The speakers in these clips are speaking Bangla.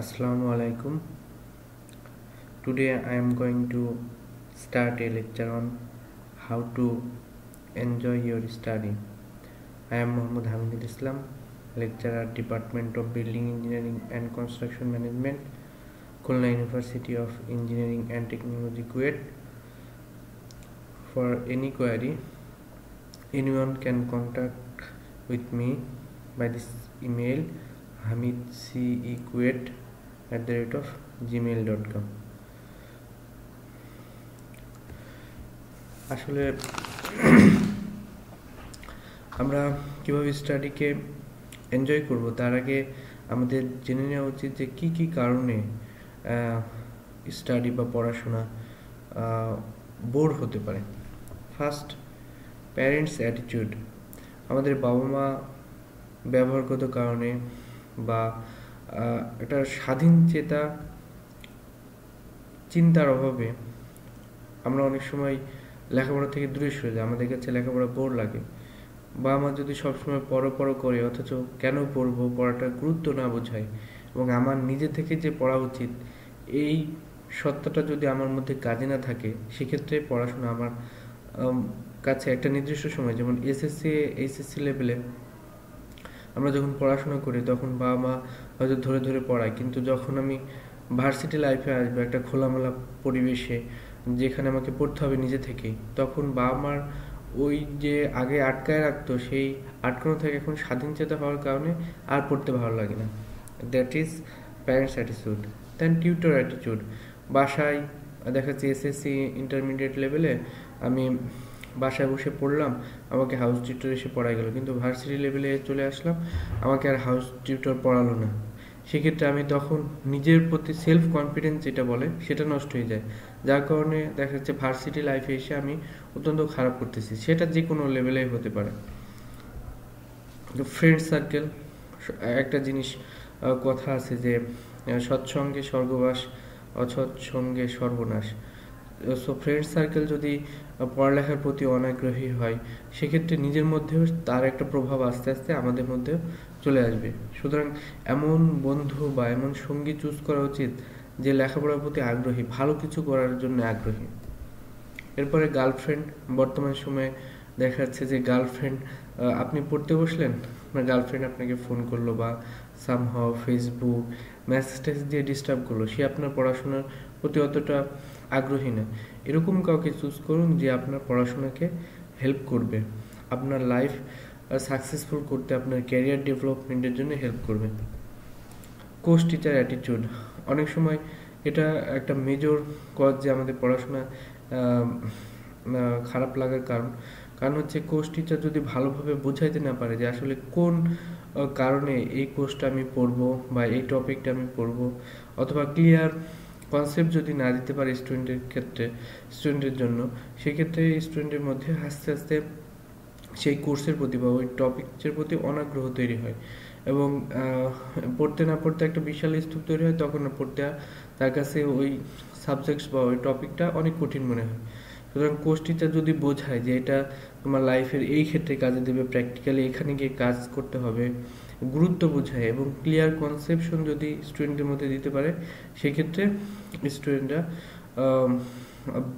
Assalamu alaikum. Today I am going to start a lecture on how to enjoy your study. I am Muhammad Hamidul Islam, lecturer, Department of Building Engineering and Construction Management, Khulna University of Engineering and Technology, Kuwait. For any query, anyone can contact with me by this email hamidcekuwait@gmail.com. আসলে আমরা কিভাবে স্টাডিকে এনজয় করব তার আগে আমাদের জেনে নেওয়া উচিত যে কি কি কারণে স্টাডি বা পড়াশোনা বোর হতে পারে। First, parents attitude. আমাদের বাবা মা ব্যবহারগত কারণে বা একটা স্বাধীন চেতা চিন্তার অভাবে আমরা অনেক সময় লেখাপড়া থেকে দূরে সরে যাই। আমাদের কাছে লেখাপড়া বোর লাগে। বাবা মা যদি সবসময় পড়ো করে অথচ কেন পড়বো, পড়াটা গুরুত্ব না বোঝায় এবং আমার নিজে থেকে যে পড়া উচিত এই সত্তাটা যদি আমার মধ্যে কাজে না থাকে, সেক্ষেত্রে পড়াশোনা আমার কাছে একটা নির্দিষ্ট সময়, যেমন এইচএসসি লেভেলে আমরা যখন পড়াশোনা করি তখন বাবা মা হয়তো ধরে ধরে পড়ায়, কিন্তু যখন আমি ভার্সিটি লাইফে আসবো একটা খোলামেলা পরিবেশে যেখানে আমাকে পড়তে হবে নিজে থেকেই, তখন বাবা মার ওই যে আগে আটকায় রাখতো সেই আটকানো থেকে এখন স্বাধীন চেতা হওয়ার কারণে আর পড়তে ভালো লাগে না। That is parents attitude. Then tutor attitude. বাসায় দেখা যাচ্ছে এসএসসি ইন্টারমিডিয়েট লেভেলে আমি বাসায় বসে পড়লাম, আমাকে হাউস টিউটর এসে পড়াই গেল, কিন্তু ভার্সিটি লেভেলে চলে আসলাম, আমাকে আর হাউস টিউটর পড়ালো না। সেক্ষেত্রে আমি তখন নিজের প্রতি সেলফ কনফিডেন্স যেটা বলে সেটা নষ্ট হয়ে যায়, যার কারণে দেখা যাচ্ছে ভার্সিটি লাইফে এসে আমি অত্যন্ত খারাপ করতেছি। সেটা যে কোনো লেভেলে হতে পারে। ফ্রেন্ড সার্কেল, একটা জিনিস কথা আছে যে সৎসঙ্গে স্বর্গবাস, অসৎসঙ্গে সর্বনাশ। সো ফ্রেন্ড সার্কেল যদি পড়ালেখার প্রতি অনাগ্রহী হয়, সেক্ষেত্রে নিজের মধ্যেও তার একটা প্রভাব আস্তে আস্তে আমাদের মধ্যেও চলে আসবে। সুতরাং এমন বন্ধু বা এমন সঙ্গী চুজ করা উচিত যে লেখাপড়ার প্রতি আগ্রহী, ভালো কিছু করার জন্য আগ্রহী। এরপরে গার্লফ্রেন্ড। বর্তমান সময়ে দেখা যাচ্ছে যে গার্লফ্রেন্ড, আপনি পড়তে বসলেন, আপনার গার্লফ্রেন্ড আপনাকে ফোন করলো বা সামহাও ফেসবুক মেসেজ দিয়ে ডিস্টার্ব করলো, সে আপনার পড়াশোনার প্রতি অতটা আগ্রহী না। এরকম কাউকে চুজ করুন যে আপনার পড়াশোনাকে হেল্প করবে, আপনার লাইফ সাকসেসফুল করতে, আপনার ক্যারিয়ার ডেভেলপমেন্টের জন্য হেল্প করবে। Coach teacher attitude. অনেক সময় এটা একটা মেজর কজ যে আমাদের পড়াশোনা খারাপ লাগার কারণ হচ্ছে কোচ টিচার যদি ভালোভাবে বোঝাইতে না পারে যে আসলে কোন কারণে এই কোর্সটা আমি পড়বো বা এই টপিকটা আমি পড়বো, অথবা ক্লিয়ার কনসেপ্ট যদি না দিতে পারে স্টুডেন্টের জন্য, সেক্ষেত্রে স্টুডেন্টের মধ্যে আস্তে আস্তে সেই কোর্সের প্রতি বা ওই টপিকের প্রতি অনাগ্রহ তৈরি হয় এবং পড়তে না পড়তে একটা বিশাল স্তূপ তৈরি হয়। তখন পড়তে তার কাছে ওই সাবজেক্টস বা ওই টপিকটা অনেক কঠিন মনে হয়। সুতরাং কোর্স টিচার যদি বোঝায় যে এটা তোমার লাইফের এই ক্ষেত্রে কাজে দেবে, প্র্যাকটিক্যালি এখানে গিয়ে কাজ করতে হবে, গুরুত্ব বোঝায় এবং ক্লিয়ার কনসেপশন যদি স্টুডেন্টের মধ্যে দিতে পারে, সেক্ষেত্রে স্টুডেন্টরা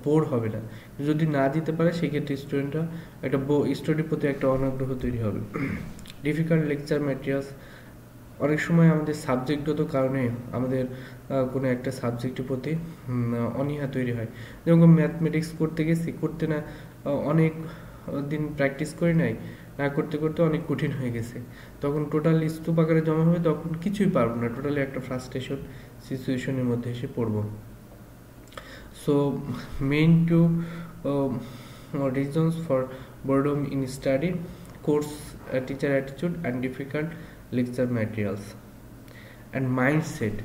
বোর হবে না। যদি না দিতে পারে, সেক্ষেত্রে স্টুডেন্টরা একটা স্টাডির প্রতি একটা অনাগ্রহ তৈরি হবে। Difficult lecture materials. অনেক সময় আমাদের সাবজেক্টগত কারণে আমাদের কোনো একটা সাবজেক্টের প্রতি অনীহা তৈরি হয়। যেমন ম্যাথমেটিক্স করতে গেছি, করতে না অনেক দিন প্র্যাকটিস করে নাই, না করতে করতে অনেক কঠিন হয়ে গেছে, তখন টোটাল স্তূপ আকারে জমা হবে, তখন কিছুই পারবো না, টোটালি একটা ফ্রাস্ট্রেশন সিচুয়েশনের মধ্যে এসে পড়বো। So main two reasons for boredom in study: course teacher attitude and difficult lecture materials and mindset.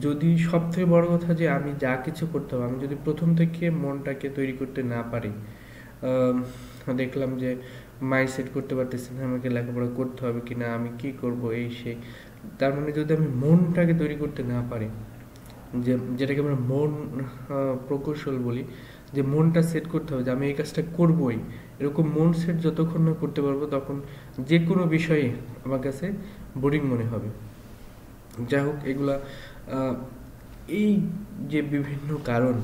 যদি সবথেকে বড় কথা যে আমি যা কিছু করতে হবে, আমি যদি প্রথম থেকে মনটাকে তৈরি করতে না পারি, দেখলাম যে মাইন্ডসেট করতে পারতেছি না, আমাকে লেখাপড়া করতে হবে কিনা, আমি কি করব এই সেই, তার মানে যদি আমি মনটাকে তৈরি করতে না পারি, যেটাকে আমরা মন প্রকৌশল বলি, যে মনটা সেট করতে হবে যে আমি এই কাজটা করবই, এরকম মন সেট যতক্ষণ না করতে পারবো তখন যে কোনো বিষয়ে আমার কাছে বোরিং মনে হবে। যাই হোক, এগুলা এই যে বিভিন্ন কারণ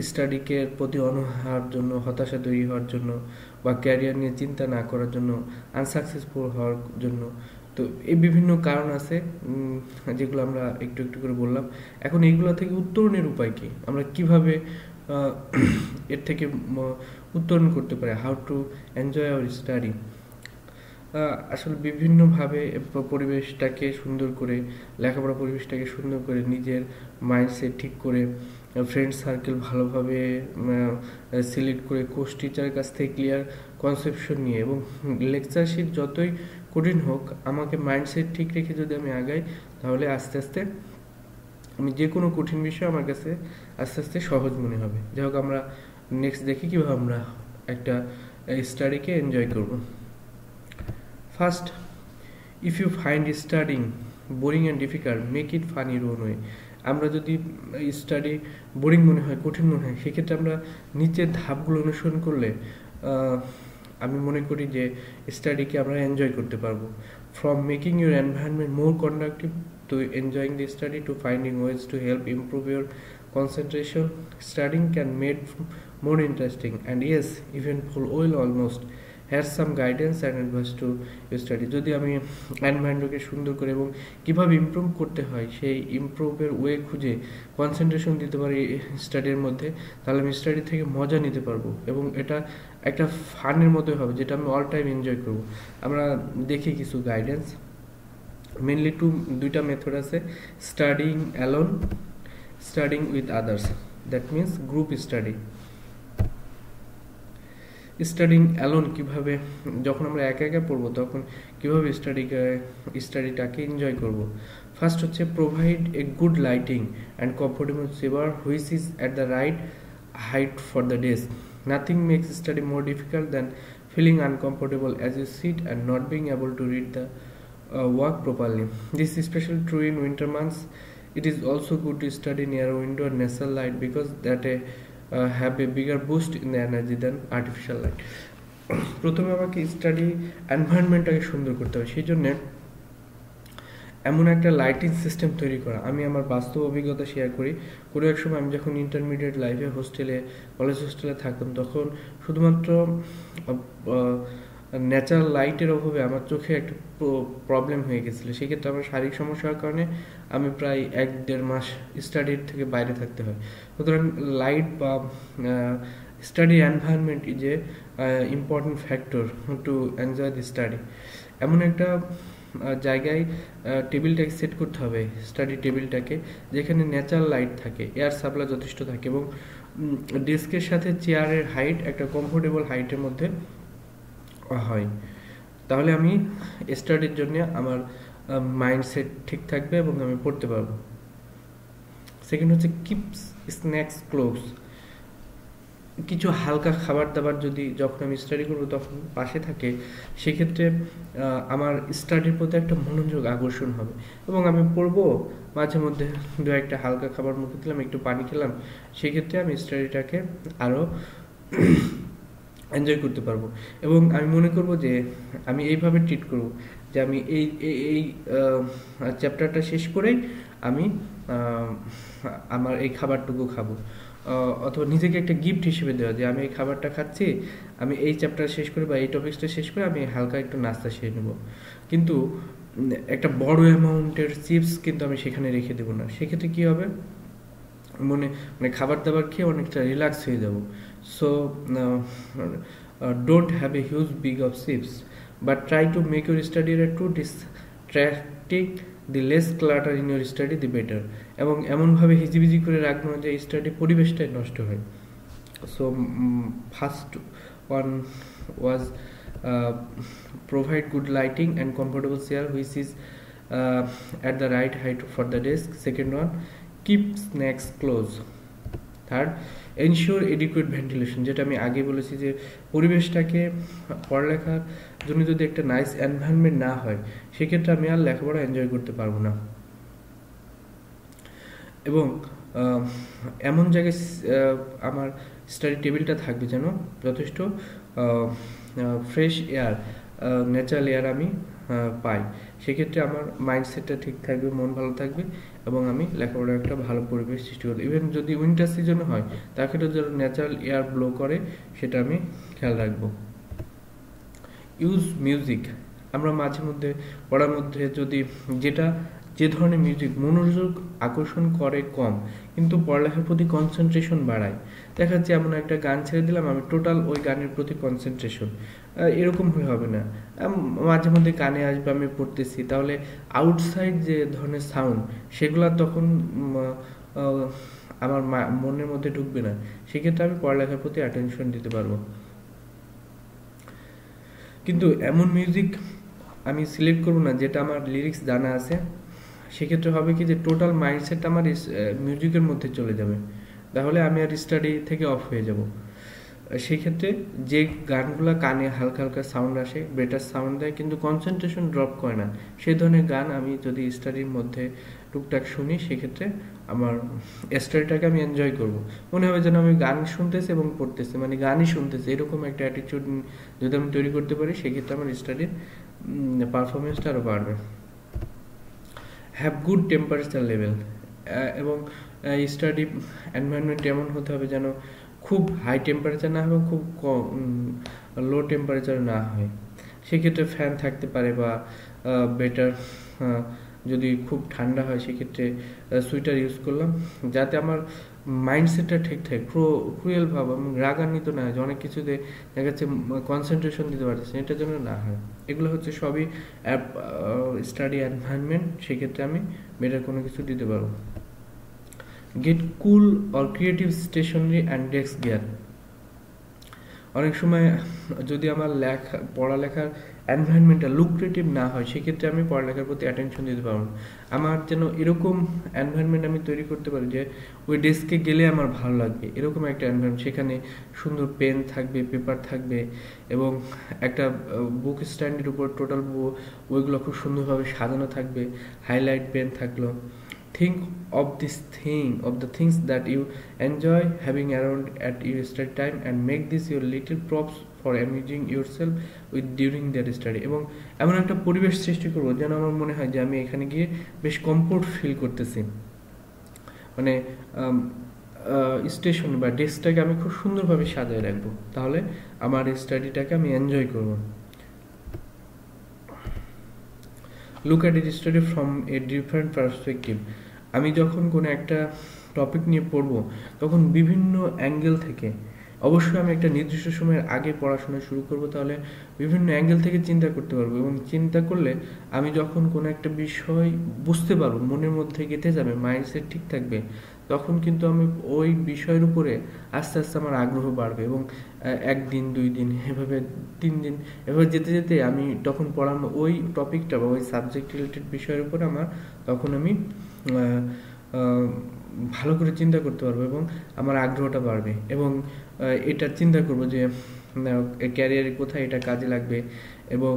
স্টাডিকে প্রতি অনীহার জন্য, হতাশা তৈরি হওয়ার জন্য, বা ক্যারিয়ার নিয়ে চিন্তা না করার জন্য, আনসাকসেসফুল হওয়ার জন্য, তো এই বিভিন্ন কারণ আছে যেগুলো আমরা একটু একটু করে বললাম। এখন এইগুলো থেকে উত্তরণের উপায় কি, আমরা কিভাবে এর থেকে উত্তরণ করতে পারি, how to enjoy our study. আসলে বিভিন্নভাবে পরিবেশটাকে সুন্দর করে, লেখাপড়া পরিবেশটাকে সুন্দর করে, নিজের মাইন্ডসেট ঠিক করে, ফ্রেন্ড সার্কেল ভালোভাবে সিলেক্ট করে, কোর্স টিচারের কাছ থেকে ক্লিয়ার কনসেপশন নিয়ে, এবং লেকচার শিট যতই কঠিন হোক, আমাকে মাইন্ডসেট ঠিক রেখে যদি আমি আগাই, তাহলে আস্তে আস্তে আমি যে কোনো কঠিন বিষয় আমার কাছে আস্তে আস্তে সহজ মনে হবে। যাই হোক, আমরা নেক্সট দেখি কীভাবে আমরা একটা স্টাডিকে এনজয় করব। First, if you find studying boring and difficult, make it fun your own way. আমরা যদি স্টাডি বোরিং মনে হয়, কঠিন মনে হয়, সেক্ষেত্রে আমরা নিচের ধাপগুলো অনুসরণ করলে আমি মনে করি যে স্টাডিকে আমরা এনজয় করতে পারবো। From making your environment more conductive to enjoying the study to finding ways to help improve your concentration, studying can make more interesting and yes, eventful will almost has some guidance and advice to study. যদি আমি এনভায়রনমেন্টকে সুন্দর করে এবং কিভাবে ইমপ্রুভ করতে হয় সেই ইমপ্রুভের ওয়ে খুঁজে কনসেন্ট্রেশন দিতে পারি স্টাডির মধ্যে, তাহলে আমি স্টাডি থেকে মজা নিতে পারবো এবং এটা একটা ফানের মতো হবে, যেটা আমি অল টাইম এনজয় করবো। আমরা দেখি কিছু গাইডেন্স। মেনলি দুইটা মেথড আছে, studying alone, studying with others, that means group study. Studying alone কিভাবে, যখন আমরা একা একা পড়বো তখন কিভাবে স্টাডিটাকে এনজয় করব। ফার্স্ট হচ্ছে provide a good lighting and comfortable chair which is at the right height for the desk. Nothing makes study more difficult than feeling uncomfortable as you sit and not being able to read the work properly. This is especially true in winter months. It is also good to study near a window or natural light because that have a bigger boost in the energy than artificial light. প্রথমে আমাকে স্টাডি এনভায়রনমেন্টটাকে সুন্দর করতে হবে, সেই জন্য এমন একটা লাইটিং সিস্টেম তৈরি করা। আমি আমার বাস্তব অভিজ্ঞতা শেয়ার করি। কোনো এক সময় আমি যখন ইন্টারমিডিয়েট লাইফে কলেজ হোস্টেলে থাকতাম, তখন শুধুমাত্র ন্যাচারাল লাইটের অভাবে আমার চোখে একটা প্রবলেম হয়ে গেছিলো। সেক্ষেত্রে আমার শারীরিক সমস্যার কারণে আমি প্রায় 1-1.5 মাস স্টাডির থেকে বাইরে থাকতে হয়। সুতরাং লাইট বা study environment is a important factor to enjoy the study. এমন একটা জায়গায় টেবিলটাকে সেট করতে হবে, স্টাডি টেবিলটাকে, যেখানে ন্যাচারাল লাইট থাকে, এয়ার সাপ্লাই যথেষ্ট থাকে এবং ডেস্কের সাথে চেয়ারের হাইট একটা কমফোর্টেবল হাইটের মধ্যে হয়। তাহলে আমি স্টাডির জন্য আমার মাইন্ডসেট ঠিক থাকবে এবং আমি পড়তে পারবো। সেকেন্ড হচ্ছে কিপ স্ন্যাক্স ক্লোজ। কিছু হালকা খাবার দাবার যদি যখন আমি স্টাডি করবো তখন পাশে থাকে, সেক্ষেত্রে আমার স্টাডির প্রতি একটা মনোযোগ আকর্ষণ হবে এবং আমি পড়বো, মাঝে মধ্যে 2-1টা হালকা খাবার মুখে দিলাম, একটু পানি খেলাম, সেক্ষেত্রে আমি স্টাডিটাকে আরও এনজয় করতে পারবো। এবং আমি মনে করব যে আমি এইভাবে ট্রিট করব যে আমি এই চ্যাপ্টারটা শেষ করেই আমি আমার এই খাবারটুকু খাবো, অথবা নিজেকে একটা গিফট হিসেবে দেওয়া যে আমি এই খাবারটা খাচ্ছি, আমি এই চ্যাপ্টার শেষ করে বা এই টপিক্সটা শেষ করে আমি হালকা একটু নাস্তা সেরে নেব। কিন্তু একটা বড় অ্যামাউন্টের চিপস কিন্তু আমি সেখানে রেখে দেবো না। সেক্ষেত্রে কী হবে, মানে খাবার দাবার খেয়ে অনেকটা রিল্যাক্স হয়ে যাব। So don't have a huge bag of chips, but try to make your study too distracting. The less clutter in your study, the better. এবং এমনভাবে হিজিবিজি করে রাখবো না যে স্টাডি পরিবেশটাই নষ্ট হয়। So first one was provide good lighting and comfortable chair which is at the right height for the desk. Second one, keep snacks close. Third, ensure adequate ventilation, যেটা আমি আগে বলেছি যে পরিবেশটাকে, পড়ালেখার জন্য যদি একটা নাইস এনভায়রনমেন্ট না হয়, সেক্ষেত্রে আমি আর লেখাপড়া এনজয় করতে পারবো না। এবং এমন জায়গায় আমার স্টাডি টেবিলটা থাকবে যেন যথেষ্ট ফ্রেশ এয়ার, ন্যাচারাল এয়ার আমি পাই, সেক্ষেত্রে আমার মাইন্ডসেটটা ঠিক থাকবে, মন ভালো থাকবে এবং আমি লেখাপড়ার একটা ভালো পরিবেশ সৃষ্টি করবো। ইভেন যদি উইন্টার সিজনে হয় তাকে যেন ন্যাচারাল এয়ার ব্লো করে সেটা আমি খেয়াল রাখবো। ইউজ মিউজিক, আমরা মাঝে মধ্যে পড়ার মধ্যে যদি যে ধরনের মিউজিক মনোযোগ আকর্ষণ করে কম কিন্তু পড়ালেখার প্রতি কনসেন্ট্রেশন বাড়ায়, দেখা যাচ্ছে এমন একটা গান ছেড়ে দিলাম আমি টোটাল ওই গানের প্রতি কনসেন্ট্রেশন, এরকম হয়ে হবে না। মাঝে মধ্যে কানে আসবে, আমি পড়তেছি, তাহলে আউটসাইড যে ধরনের সাউন্ড সেগুলা তখন আমার মনের মধ্যে ঢুকবে না, সেক্ষেত্রে আমি পড়ালেখার প্রতি অ্যাটেনশন দিতে পারবো। কিন্তু এমন মিউজিক আমি সিলেক্ট করবো না যেটা আমার লিরিক্স জানা আছে, সেক্ষেত্রে হবে কি যে টোটাল মাইন্ডসেট আমার মিউজিকের মধ্যে চলে যাবে, তাহলে আমি আর স্টাডি থেকে অফ হয়ে যাব। সেই ক্ষেত্রে যে গানগুলো কানে হালকা হালকা সাউন্ড আসে, বেটার সাউন্ড দেয় কিন্তু কনসেন্ট্রেশন ড্রপ করে না, সেই ধরনের গান আমি যদি স্টাডির মধ্যে টুকটাক শুনি, সেক্ষেত্রে আমার স্টাডিটাকে আমি এনজয় করব, মনে হবে যেন আমি গান শুনতেছি এবং পড়তেছি, মানে গানই শুনতেছি, এরকম একটা অ্যাটিটিউড যদি আমি তৈরি করতে পারি, সেক্ষেত্রে আমার স্টাডির পারফরমেন্সটা আরও বাড়বে। হ্যাভ গুড টেম্পারেচার লেভেল, এবং স্টাডি এনভায়রনমেন্ট এমন হতে হবে যেন খুব হাই টেম্পারেচার না হয়, খুব লো টেম্পারেচার না হয়, সেক্ষেত্রে ফ্যান থাকতে পারে বা বেটার যদি খুব ঠান্ডা হয় সেক্ষেত্রে সুইটার ইউজ করলাম, যাতে আমার মাইন্ডসেটটা ঠিক থাকে, ক্রুয়েল ভাব এবং রাগান্বিত না হয় যে অনেক কিছুতে দেখা যাচ্ছে কনসেন্ট্রেশন দিতে পারতেছে, এটার জন্য না হয়। এগুলো হচ্ছে সবই স্টাডি এনভায়রনমেন্ট, সেক্ষেত্রে আমি বেটার কোনো কিছু দিতে পারবো। Get cool or creative stationery and desk gear, অনেক সময় যদি আমার পড়ালেখার এনভায়রনমেন্টটা লুক্রেটিভ না হয়, সেক্ষেত্রে আমি পড়ালেখার প্রতি অ্যাটেনশন দিতে পারবো না। আমার যেন এরকম এনভায়রনমেন্ট আমি তৈরি করতে পারি যে ওই ডেস্কে গেলে আমার ভালো লাগবে, এরকম একটা এনভায়রনমেন্ট, সেখানে সুন্দর পেন থাকবে, পেপার থাকবে এবং একটা বুক স্ট্যান্ডের উপর টোটাল বইগুলো খুব সুন্দরভাবে সাজানো থাকবে, হাইলাইট পেন থাকলো। Think of the things that you enjoy having around at your study time and make this your little props for amusing yourself with during their study, এবং এমন একটা পরিবেশ সৃষ্টি করবো যেন আমার মনে হয় যে আমি এখানে গিয়ে বেশ কমফোর্ট ফিল করতেছি, মানে স্টেশন বা ডেস্কটাকে আমি খুব সুন্দরভাবে সাজিয়ে রাখবো, তাহলে আমার স্টাডিটাকে আমি এনজয় করবো। Look at it study from a different perspective, আমি যখন কোনো একটা টপিক নিয়ে পড়বো তখন বিভিন্ন অ্যাঙ্গেল থেকে, অবশ্যই আমি একটা নির্দিষ্ট সময়ের আগে পড়াশোনা শুরু করব, তাহলে বিভিন্ন অ্যাঙ্গেল থেকে চিন্তা করতে পারবো এবং চিন্তা করলে আমি যখন কোনো একটা বিষয় বুঝতে পারবো, মনের মধ্যে গেঁথে যাবে, মাইন্ডসেট ঠিক থাকবে, তখন কিন্তু আমি ওই বিষয়ের উপরে আস্তে আস্তে আমার আগ্রহ বাড়বে এবং 1 দিন 2 দিন এভাবে 3 দিন এভাবে যেতে যেতে আমি তখন পড়ানো ওই টপিকটা বা ওই সাবজেক্ট রিলেটেড বিষয়ের উপর তখন আমি ভালো করে চিন্তা করতে পারবো এবং আমার আগ্রহটা বাড়বে এবং এটা চিন্তা করবো যে ক্যারিয়ারে কোথায় এটা কাজে লাগবে এবং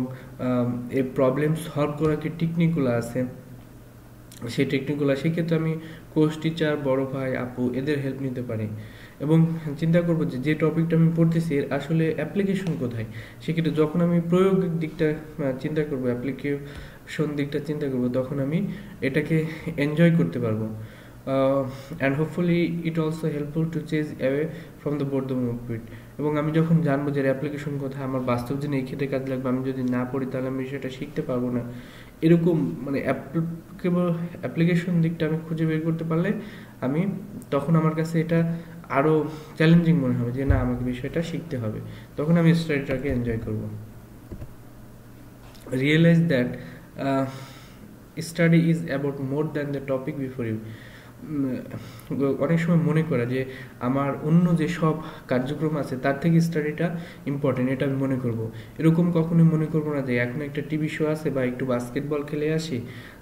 এই প্রবলেম সলভ করার কি টেকনিকগুলো আছে, সেই টেকনিকগুলো সেক্ষেত্রে আমি কোর্স টিচার, বড় ভাই, আপু এদের হেল্প নিতে পারি এবং চিন্তা করবো যে টপিকটা আমি পড়তেছি এর আসলে অ্যাপ্লিকেশন কোথায়, সেক্ষেত্রে যখন আমি প্রয়োগের দিকটা চিন্তা করবো, অ্যাপ্লিকেশন দিকটা চিন্তা করবো, তখন আমি এটাকে এনজয় করতে পারবো। And hopefully it also helpful to change away from the boredom of it, এবং আমি যখন জানবো যে অ্যাপ্লিকেশন কোথায়, আমার বাস্তব দিনে এই ক্ষেত্রে কাজে লাগবে, আমি যদি না পড়ি তাহলে আমি সেটা শিখতে পারবো না, এরকম মানে অ্যাপ্লিকেশন দিকটা আমি খুঁজে বের করতে পারলে আমি তখন আমার কাছে এটা আরও চ্যালেঞ্জিং মনে হবে যে না আমাকে বিষয়টা শিখতে হবে, তখন আমি স্টাডিটাকে এনজয় করব। Realise that study is about more than the topic before you, অনেক সময় মনে করে যে আমার অন্য যে সব কার্যক্রম আছে তার থেকে স্টাডিটা ইম্পর্টেন্ট, এটা আমি মনে করব, এরকম কখনোই মনে করব না যে এখন একটা টিভি শো আছে বা একটু বাস্কেটবল খেলে আসি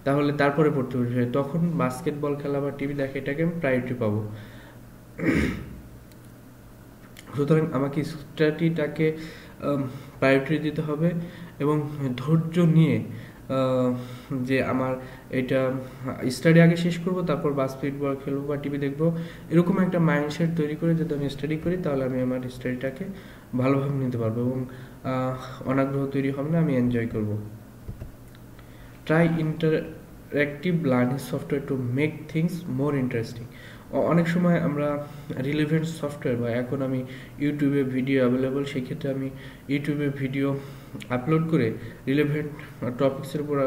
তাহলে তারপরে পড়তে বসে, তখন বাস্কেটবল খেলা বা টিভি দেখা এটাকে আমি প্রায়োরিটি পাবো। সুতরাং আমাকে স্টাডিটাকে প্রায়োরিটি দিতে হবে এবং ধৈর্য নিয়ে যে আমার এটা স্টাডি আগে শেষ করব, তারপর বাস্কেটবল খেলবো বা টিভি দেখবো, এরকম একটা মাইন্ডসেট তৈরি করে যদি আমি স্টাডি করি তাহলে আমি আমার স্টাডিটাকে ভালোভাবে নিতে পারবো এবং অনাগ্রহ তৈরি হবে না, আমি এনজয় করব। Try interactive learning software to make things more interesting. অনেক সময় আমরা রিলেভেন্ট সফটওয়্যার বা এখন আমি ইউটিউবে ভিডিও অ্যাভেলেবল, সেক্ষেত্রে আমি ইউটিউবে ভিডিও আপলোড করে রিলেভেন্ট টপিক্সের উপর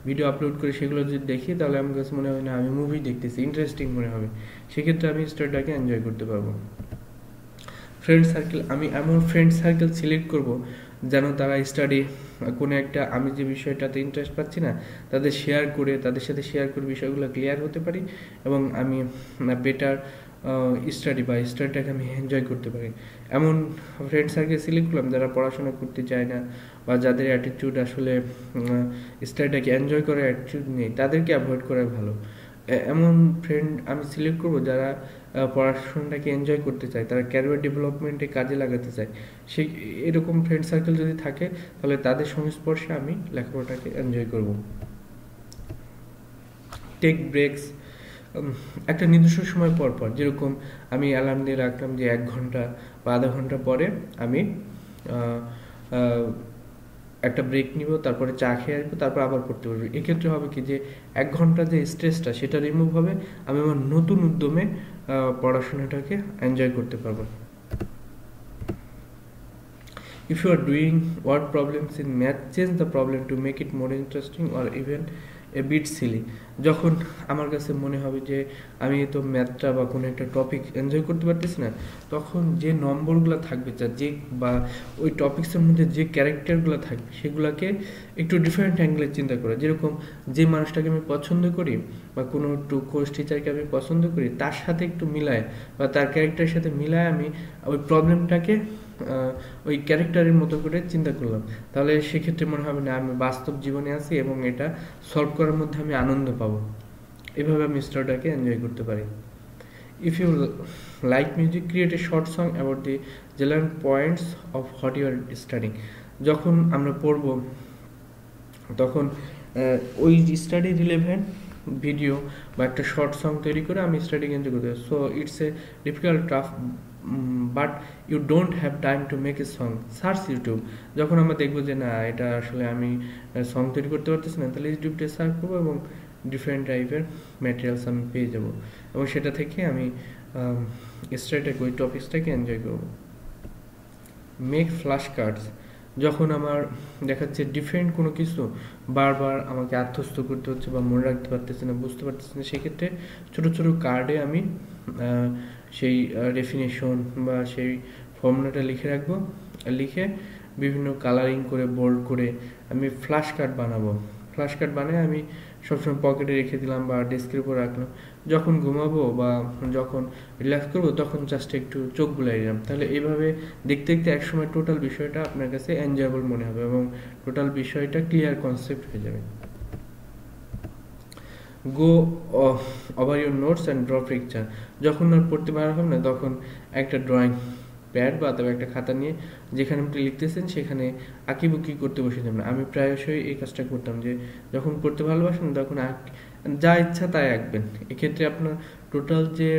ভিডিও আপলোড করে সেগুলো যদি দেখি তাহলে আমার কাছে মনে হয় না আমি মুভি দেখতেছি, ইন্টারেস্টিং মনে হবে, সেক্ষেত্রে আমি স্টোরিটাকে এনজয় করতে পারবো। ফ্রেন্ড সার্কেল, আমি এমন ফ্রেন্ড সার্কেল সিলেক্ট করব যেন তারা স্টাডি কোনো একটা, আমি যে বিষয়টাতে ইন্টারেস্ট পাচ্ছি না তাদের সাথে শেয়ার করে বিষয়গুলো ক্লিয়ার হতে পারি এবং আমি বেটার স্টাডিটাকে আমি এনজয় করতে পারি। এমন ফ্রেন্ড সার্কেল সিলেক্ট করলাম যারা পড়াশোনা করতে চায় না বা যাদের অ্যাটিটিউড আসলে স্টাডিটাকে এনজয় করার অ্যাটিটিউড নেই, তাদেরকে অ্যাভয়েড করা ভালো। এমন ফ্রেন্ড আমি সিলেক্ট করব যারা পড়াশোনাটাকে এনজয় করতে চায়, তারা ক্যারিয়ার ডেভেলপমেন্টে কাজে লাগাতে চায়। সেই এরকম ফ্রেন্ড সার্কেল যদি থাকে তাহলে তাদের সংস্পর্শে আমি লেখাপড়াটাকে এনজয় করব। টেক ব্রেকস, একটা নির্দিষ্ট সময় পর পর, যেরকম আমি অ্যালার্ম দিয়ে রাখলাম যে 1 ঘন্টা বা আধা ঘন্টা পরে আমি একটা ব্রেক নিব, তারপরে চা খেয়ে আসবো, তারপর আবার পড়তে পারবো। এক্ষেত্রে হবে কি যে 1 ঘন্টা যে স্ট্রেসটা সেটা রিমুভ হবে, আমি আমার নতুন উদ্যমে পড়াশোনাটাকে এনজয় করতে পারবো। If you are doing word problems in math, change the problem to make it more interesting or even a bit silly. যখন আমার কাছে মনে হবে যে আমি তো ম্যাথটা বা কোনো একটা টপিক এনজয় করতে পারতেছি না, তখন যে নম্বরগুলো থাকবে বা ওই টপিক্সের মধ্যে যে ক্যারেক্টারগুলো থাকবে সেগুলোকে একটু ডিফারেন্ট অ্যাঙ্গেলে চিন্তা করা। যেরকম যে মানুষটাকে আমি পছন্দ করি বা কোনো কোর্স টিচারকে আমি পছন্দ করি, তার সাথে একটু মিলায় বা তার ক্যারেক্টারের সাথে মিলায় আমি ওই প্রবলেমটাকে ওই ক্যারেক্টারের মতো করে চিন্তা করলাম, তাহলে সেক্ষেত্রে মনে হবে না আমি বাস্তব জীবনে আছি এবং এটা সলভ করার মধ্যে আমি আনন্দ পাবো। এভাবে আমি স্টোরিটাকে এনজয় করতে পারি। If you like music, create a short song about the relevant points of what you are studying. যখন আমরা পড়বো তখন ওই স্টাডি রিলেভেন্ট ভিডিও বা একটা শর্ট সং তৈরি করে আমি স্টাডি এনজয় করতে পারি। So it's a difficult tough but you don't have time to make a song, search YouTube. যখন আমরা দেখবো যে না এটা আসলে আমি সং তৈরি করতে পারতেছি না, তাহলে ইউটিউবটা সার্চ করবো এবং ডিফারেন্ট টাইপের ম্যাটেরিয়ালস আমি পেয়ে যাব এবং সেটা থেকে আমি স্টাডিটাকে ওই টপিক্সটাকে এনজয় করবো। মেক ফ্ল্যাশ কার্ডস, যখন আমার দেখাচ্ছে ডিফারেন্ট কোনো কিছু বারবার আমাকে আত্মস্থ করতে হচ্ছে বা মনে রাখতে পারতেছি না, বুঝতে পারতেছি না, সেক্ষেত্রে ছোটো ছোটো কার্ডে আমি সেই ডেফিনেশন বা সেই ফর্মুলাটা লিখে রাখবো, লিখে বিভিন্ন কালারিং করে বোল্ড করে আমি ফ্ল্যাশ কার্ড বানাবো। ফ্ল্যাশ কার্ড বানিয়ে আমি সবসময় পকেটে রেখে দিলাম বা ডেস্কের উপর রাখলাম, যখন ঘুমাবো বা যখন রিল্যাক্স করবো তখন জাস্ট একটু চোখ বুলাই দিলাম, তাহলে এইভাবে দেখতে দেখতে একসময় টোটাল বিষয়টা আপনার কাছে এনজয়েবল মনে হবে এবং টোটাল বিষয়টা ক্লিয়ার কনসেপ্ট হয়ে যাবে। Go over your notes and draw picture, যখন আর পড়তে পারা হবে না তখন একটা ড্রয়িং প্যাড বা তবে একটা খাতা নিয়ে যেখানে আপনি লিখতেছেন সেখানে আঁকিবুকি করতে বসে যাবেন। আমি প্রায়শই এই কাজটা করতাম যে যখন পড়তে ভালোবাসেন তখন যা ইচ্ছা তাই আঁকবেন। এক্ষেত্রে আপনার টোটাল যে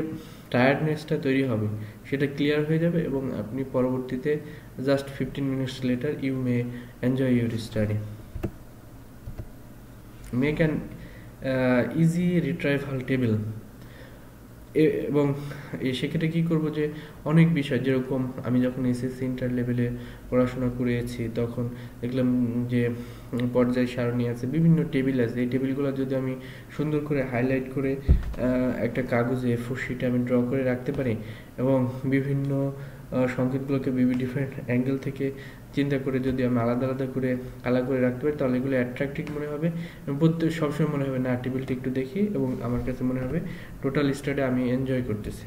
টায়ার্ডনেসটা তৈরি হবে সেটা ক্লিয়ার হয়ে যাবে এবং আপনি পরবর্তীতে just 15 minutes later you may enjoy your study. Make an easy retrieval table, এবং সেক্ষেত্রে কী করবো যে অনেক বিষয়, যেরকম আমি যখন এসএসসি ইন্টার লেভেলে পড়াশোনা করেছি তখন দেখলাম যে পর্যায় সারণী আছে, বিভিন্ন টেবিল আছে, এই টেবিলগুলো যদি আমি সুন্দর করে হাইলাইট করে একটা কাগজে A4 শিটে আমি ড্র করে রাখতে পারি এবং বিভিন্ন সংকেতগুলোকে ডিফারেন্ট অ্যাঙ্গেল থেকে চিন্তা করে যদি আমি আলাদা আলাদা করে কালার করে রাখতে পারি তাহলে এগুলো অ্যাট্রাক্টিভ মনে হবে এবং সবসময় মনে হবে না টেবিলটা একটু দেখি এবং আমার কাছে মনে হবে টোটাল স্টাডি আমি এনজয় করতেছি।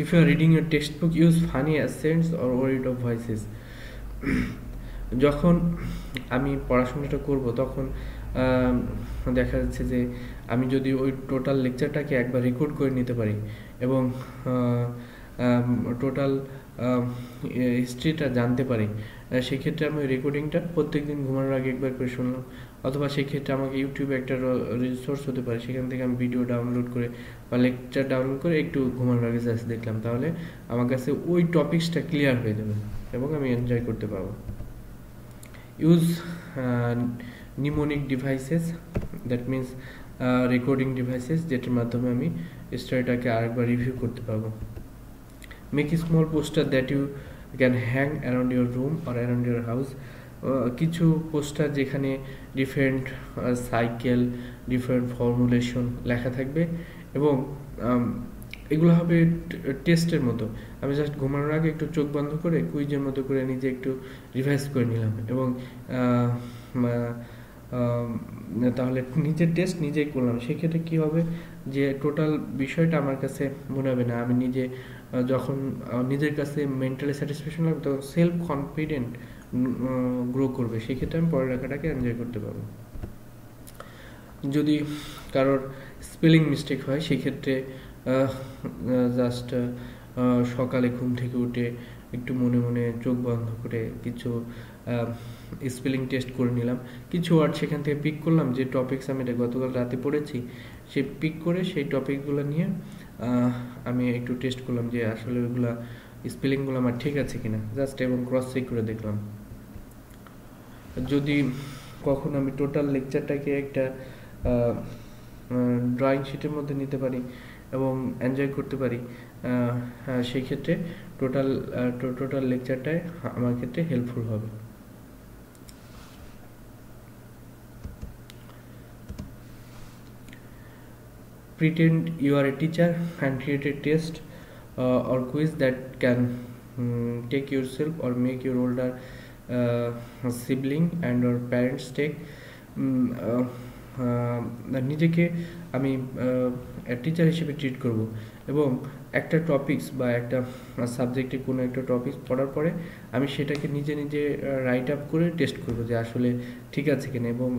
If you are reading your textbook, use funny accents or word of voices. যখন আমি পড়াশোনাটা করব তখন দেখা যাচ্ছে যে আমি যদি ওই টোটাল লেকচারটাকে একবার রেকর্ড করে নিতে পারি এবং টোটাল হিস্ট্রিটা জানতে পারি, সেক্ষেত্রে আমি রেকর্ডিংটা প্রত্যেকদিন ঘুমানোর আগে একবার করে শুনলাম, অথবা সেক্ষেত্রে আমাকে ইউটিউবে একটা রিসোর্স হতে পারে, সেখান থেকে আমি ভিডিও ডাউনলোড করে বা লেকচার ডাউনলোড করে একটু ঘুমানোর আগে জাস্ট দেখলাম, তাহলে আমার কাছে ওই টপিকসটা ক্লিয়ার হয়ে যাবে এবং আমি এনজয় করতে পারবো। Use mnemonic devices, that means recording devices, যেটার মাধ্যমে আমি স্টোরিটাকে আরেকবার রিভিউ করতে পারবো। Make small poster that you can hang around your room or around your house. কিছু পোস্টার যেখানে ডিফারেন্ট সাইকেল, ডিফারেন্ট ফর্মুলেশন লেখা থাকবে, এবং এগুলো হবে টেস্টের মতো। আমি জাস্ট ঘুমানোর আগে একটু চোখ বন্ধ করে কুইজের মতো করে নিজে একটু রিভাইজ করে নিলাম, এবং তাহলে নিজের টেস্ট নিজেই করলাম। সেক্ষেত্রে কী হবে যে টোটাল বিষয়টা আমার কাছে মনে হবে না। আমি নিজে যখন নিজের কাছে মেন্টালি স্যাটিসফ্যাকশন লাগবে, তখন সেলফ কনফিডেন্ট গ্রো করবে। সেক্ষেত্রে আমি পড়ালেখাটাকে এনজয় করতে পারবো। যদি কারোর স্পেলিং মিস্টেক হয়, সেক্ষেত্রে জাস্ট সকালে ঘুম থেকে উঠে একটু মনে মনে চোখ বন্ধ করে কিছু স্পেলিং টেস্ট করে নিলাম, কিছু ওয়ার্ড সেখান থেকে পিক করলাম, যে টপিকস আমি এটা গতকাল রাতে পড়েছি সে পিক করে সেই টপিকগুলো নিয়ে আমি একটু টেস্ট করলাম যে আসলে ওইগুলো স্পেলিংগুলো আমার ঠিক আছে কিনা, জাস্ট এবং ক্রস চেক করে দেখলাম। যদি কখনো আমি টোটাল লেকচারটাকে একটা ড্রয়িং শিটের মধ্যে নিতে পারি এবং এনজয় করতে পারি, সেই ক্ষেত্রে টোটাল লেকচারটাই আমার ক্ষেত্রে হেল্পফুল হবে। Pretend you are a teacher and create a test or quiz that can take yourself or make your older sibling and or parents take নিজেকে আমি টিচার হিসেবে ট্রিট করব, এবং একটা টপিকস বা একটা সাবজেক্টে কোনো একটা টপিকস পড়ার পরে আমি সেটাকে নিজে নিজে রাইট আপ করে টেস্ট করব যে আসলে ঠিক আছে কিনা, এবং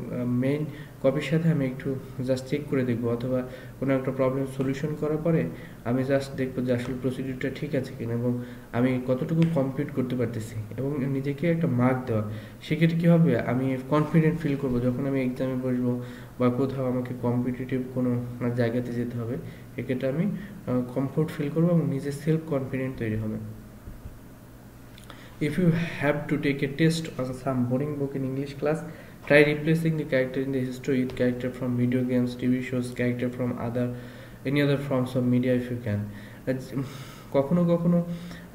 মেইন কপির সাথে আমি একটু জাস্ট চেক করে দেখব, অথবা কোনো একটা প্রবলেম সলিউশন করার পরে আমি জাস্ট দেখবো যে আসলে প্রসিডিউরটা ঠিক আছে কিনা এবং আমি কতটুকু কমপ্লিট করতে পারতেছি, এবং নিজেকে একটা মার্ক দেওয়া। সেক্ষেত্রে কী হবে, আমি কনফিডেন্ট ফিল করব যখন আমি এক্সামে বসবো বা কোথাও আমাকে কম্পিটিটিভ কোনো জায়গাতে যেতে হবে, এক্ষেত্রে আমি কমফোর্ট ফিল করবো এবং নিজের সেলফ কনফিডেন্ট তৈরি হবে। If you have to take a test on some boring book in English class, try replacing the character in the history with character from video games, TV shows, character from any other forms of media if you can. কখনো কখনো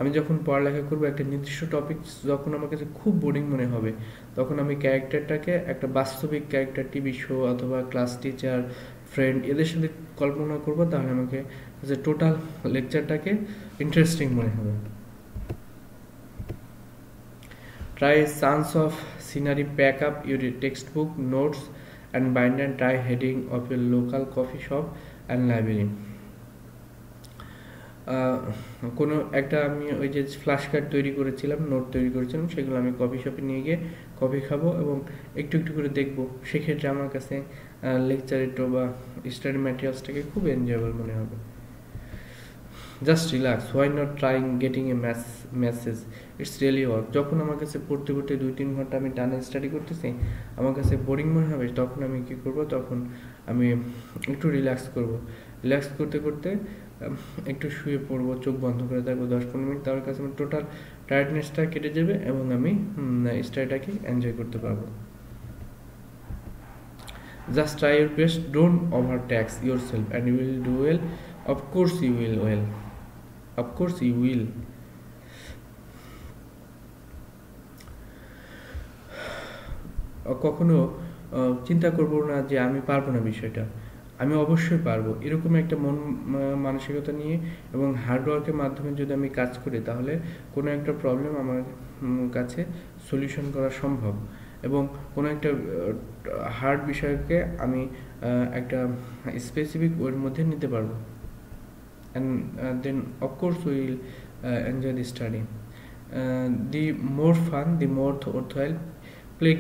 আমি যখন পড়ালেখা করবো একটা নির্দিষ্ট টপিক যখন আমার কাছে খুব বোরিং মনে হবে, তখন আমি ক্যারেক্টারটাকে একটা বাস্তবিক ক্যারেক্টার, টিভি শো অথবা ক্লাস টিচার, ফ্রেন্ড, এদের সাথে কল্পনা করবো, তাহলে আমাকে যে টোটাল লেকচারটাকে ইন্টারেস্টিং মনে হবে। Try a chance of scenery, pack up your textbook, notes and binder and try heading of your local coffee shop and library. কোনো একটা আমি ওই যে ফ্ল্যাশ কার্ড তৈরি করেছিলাম, নোট তৈরি করেছিলাম, সেগুলো আমি কফি শপে নিয়ে গিয়ে কফি খাবো এবং একটু একটু করে দেখবো। সেক্ষেত্রে আমার কাছে লেকচারেটো বা স্টাডি ম্যাটেরিয়ালসটাকে খুব এনজয়েবল মনে হবে। Just relax, why not trying getting a message, it's really work. যখন আমার কাছে পড়তে পড়তে 2-3 ঘন্টা আমি টানা স্টাডি করতেছি, আমার কাছে বোরিং মনে হবে, তখন আমি কী করব, তখন আমি একটু রিল্যাক্স করব। রিল্যাক্স করতে করতে একটু শুয়ে পড়বো, চোখ বন্ধ করে থাকবো 10-15 মিনিট, তার কাছে আমার টোটাল টায়ার্ডনেসটা কেটে যাবে এবং আমি স্টাডিটাকে এনজয় করতে পারবো। Just try your best, don't overtax yourself and you will do well. Of course you will well, of course you will. কখনো চিন্তা করবো না যে আমি পারবো না বিষয়টা, আমি অবশ্যই পারবো, এরকম একটা মন মানসিকতা নিয়ে এবং হার্ডওয়ার্কের মাধ্যমে যদি আমি কাজ করি, তাহলে কোনো একটা প্রবলেম আমার কাছে সলিউশন করা সম্ভব, এবং কোনো একটা হার্ড বিষয়কে আমি একটা স্পেসিফিক ওয়ের মধ্যে নিতে পারবো। and then of course we will enjoy the study. The more fun, the more worthwhile. Play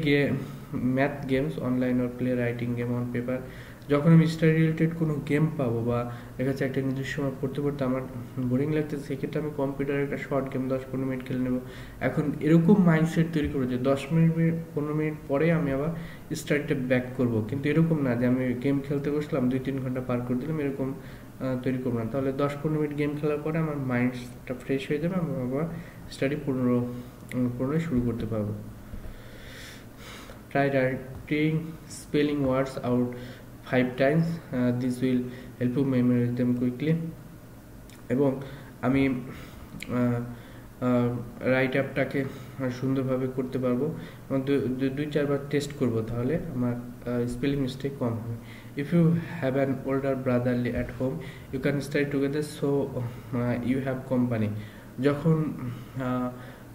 math games online or play writing game on paper. যখন আমি স্টাডি রিলেটেড কোনো গেম পাবো বা দেখা যাচ্ছে একটা নির্দিষ্ট সময় পড়তে পড়তে আমার বোরিং লাগতেছে, সেক্ষেত্রে আমি কম্পিউটারে একটা শর্ট গেম 10-15 মিনিট খেলে নেবো। এখন এরকম মাইন্ডসেট তৈরি করবো যে 10 মিনিট 15 মিনিট পরে আমি আবার স্টাডিটা ব্যাক করব, কিন্তু এরকম না যে আমি গেম খেলতে বসলাম 2-3 ঘন্টা পার করে দিলাম, এরকম তৈরি করবো না। তাহলে 10-15 মিনিট গেম খেলার পরে আমার মাইন্ডটা ফ্রেশ হয়ে যাবে, আমি আবার স্টাডি পুনরায় শুরু করতে পারবো। Try writing spelling words out 5 times. This will help you memorize them quickly. এবং আমি রাইট আপটাকে সুন্দরভাবে করতে পারবো এবং 2-4 বার টেস্ট করব, তাহলে আমার স্পেলিং মিস্টেক কম হবে। If you have an older brotherly at home you can study together, so you have company. যখন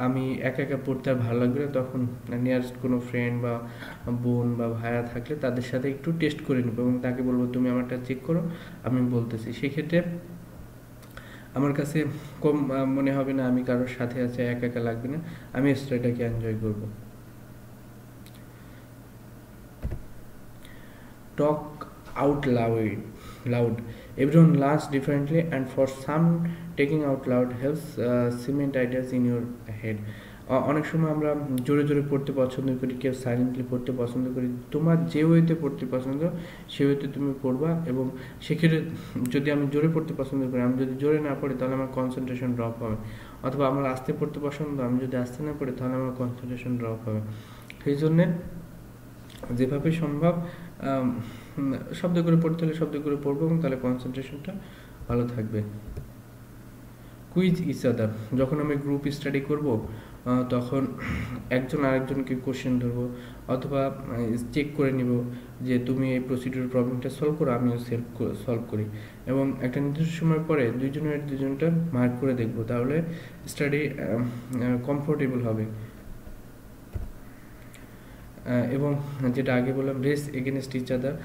আমি একা একা পড়তে আর ভালো লাগবে না, তখন নিয়ারেস্ট কোনো ফ্রেন্ড বা বোন বা ভাইয়া থাকলে তাদের সাথে একটু টেস্ট করে নেবো এবং তাকে বলবো তুমি আমারটা চেক করো, আমি বলতেছি। সেক্ষেত্রে আমার কাছে কম মনে হবে না আমি কারোর সাথে আছে, একা একা লাগবে না, আমি স্টাডিটাকে এনজয় করব। Talk out loud everyone learns differently, and for some taking out loud helps cement ideas in your head. অনেক সময় আমরা জোরে জোরে পড়তে পছন্দ করি, কেউ সাইলেন্টলি পড়তে পছন্দ করি। তোমার যে ওয়েতে পড়তে পছন্দ সে ওয়েতে তুমি পড়বা। এবং সেক্ষেত্রে যদি আমি জোরে পড়তে পছন্দ করি, আমি যদি জোরে না পড়ি তাহলে আমার কনসেন্ট্রেশন ড্রপ হবে। অথবা আমার আস্তে পড়তে পছন্দ, আমি যদি আস্তে না পড়ি তাহলে আমার কনসেন্ট্রেশন ড্রপ হবে। সেই জন্যে যেভাবে সম্ভব শব্দ করে পড়তে হলে শব্দ করে পড়বো এবং তাহলে কনসেন্ট্রেশনটা ভালো থাকবে। কুইজ ইচ আদার, যখন আমি গ্রুপ স্টাডি করব তখন একজন আরেকজনকে কোশ্চেন ধরবো অথবা চেক করে নিব যে তুমি এই প্রসিডিউর প্রবলেমটা সলভ করো, আমিও সলভ করি। এবং একটা নির্দিষ্ট সময় পরে দুজনটা মার্ক করে দেখবো, তাহলে স্টাডি কমফোর্টেবল হবে। এবং যেটা আগে বললাম, race against each other,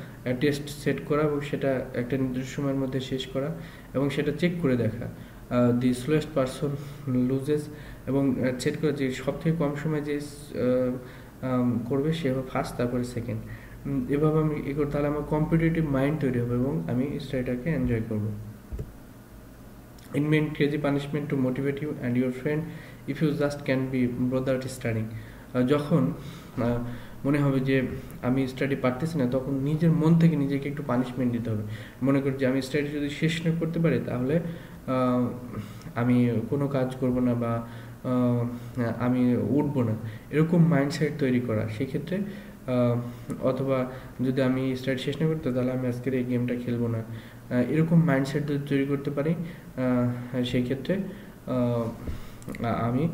test set করা এবং সেটা একটা নির্দিষ্ট সময়ের মধ্যে শেষ করা এবং সেটা চেক করে দেখা। দি স্লোয়েস্ট পারসন লুজেস, এবং সেট করা যে সবথেকে কম সময় যে করবে সে হবে ফার্স্ট, তারপরে সেকেন্ড। এভাবে আমি করি, তাহলে আমার কম্পিটিটিভ মাইন্ড তৈরি হবে এবং আমি স্টাডিটাকে এনজয় করবো। Invent crazy punishment to motivate you and your friend if you just can be bothered studying. যখন মনে হবে যে আমি স্টাডি পারতেছি না, তখন নিজের মন থেকে নিজেকে একটু পানিশমেন্ট দিতে হবে। মনে করি যে আমি স্টাডি যদি শেষ না করতে পারি তাহলে আমি কোনো কাজ করব না বা আমি উঠবো না, এরকম মাইন্ডসেট তৈরি করা। সেক্ষেত্রে অথবা যদি আমি স্টাডি শেষ না করতে তাহলে আমি আজকের এই গেমটা খেলবো না, এরকম মাইন্ডসেট যদি তৈরি করতে পারি সেই ক্ষেত্রে আমি